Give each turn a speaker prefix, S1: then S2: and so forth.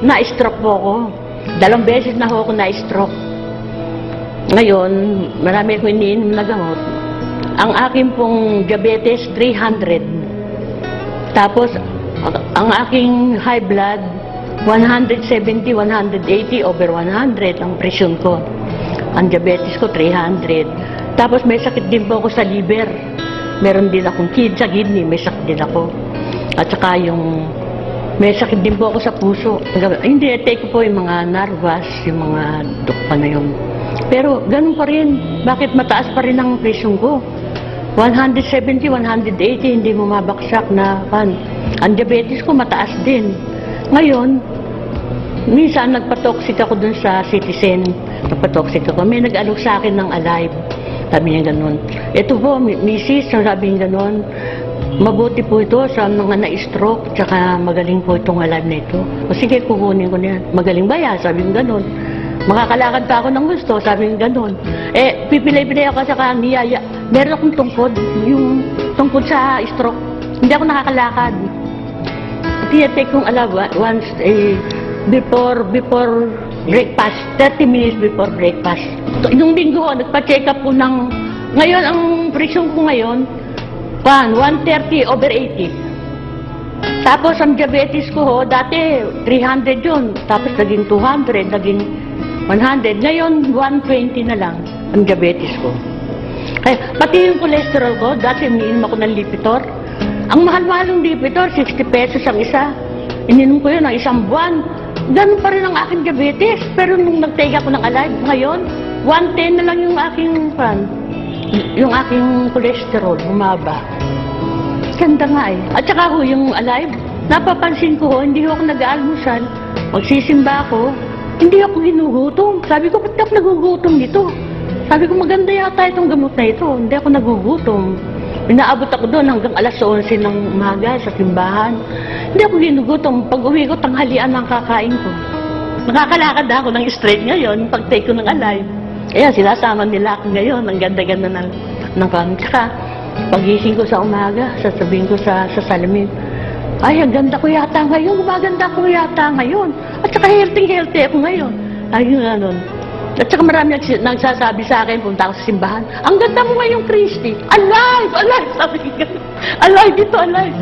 S1: na-stroke po ako. 2 beses na ako na-stroke. Ngayon, marami akong iniinom na gamot. Ang aking pong diabetes, 300. Tapos, ang aking high blood, 170, 180, over 100 ang presyon ko. Ang diabetes ko, 300. Tapos may sakit din po ako sa liver. Meron din akong sa kidney, may sakit din ako. At saka may sakit din po ako sa puso. Hindi, take ko po yung mga narvas, yung mga dukpa na yun. Pero ganun pa rin. Bakit mataas pa rin ang presyon ko? 170, 180, hindi mo mabaksak na pan. Ang diabetes ko mataas din. Ngayon, minsan nagpa-toxic ako dun sa Citizen. Nagpa-toxic ako. May nag-alok sa akin ng Alive. Sabi niya ganun. Ito po, misis, sabi niya ganun. Mabuti po ito sa mga na-stroke, tsaka magaling po itong Alive na ito. O sige, kukunin ko niya. Magaling ba yan? Sabi niya ganun. Makakalakad pa ako ng gusto, sabi niya ganun. Pipilay-pilay ako sa kaniyaya. Meron akong tungkod, yung tungkod sa stroke. Hindi ako nakakalakad. Tinatake kong once before breakfast, 30 minutes before breakfast. Nung linggo, nagpa-check up po ng, ngayon, ang presyon ko ngayon, 130 over 80. Tapos, ang diabetes ko, dati, 300 yun. Tapos, naging 200, naging 100. Ngayon, 120 na lang ang diabetes ko. Pati yung cholesterol ko, dati iniinom ako ng Lipitor. Ang mahal-mahal ng Lipitor, 60 pesos ang isa. Ininom ko yun ng isang buwan. Ganun pa rin ang aking diabetes. Pero nung nag-take ako ng Alive, ngayon, 110 na lang yung aking cholesterol, humaba. Ganda nga eh. At saka ho, yung Alive, napapansin ko ho, hindi ako nag-aalmusal. Magsisimba ako, hindi ako ginugutom. Sabi ko, ba't ako nagugutom dito? Sabi ko, maganda yata itong gamot na ito. Hindi ako nagugutom. Inaabot ako doon hanggang alas 11 ng umaga sa simbahan. Hindi ako ginugutom. Pag uwi ko, tanghalian ang kakain ko. Nakakalakad ako ng straight ngayon, pag-take ko ng Alive. Kaya sinasama nila ako ngayon. Ang ganda-ganda ng kami. Tsaka, pagising ko sa umaga, sasabihin ko sa salamin, ay, ang ganda ko yata ngayon, gumaganda ko yata ngayon. At saka healthy ako ngayon. Ay, ganun. At saka marami nagsasabi sa akin, punta ako sa simbahan, ang ganda mo ngayon, Christy. Alive! Alive! Sabi ko, alive ito, alive.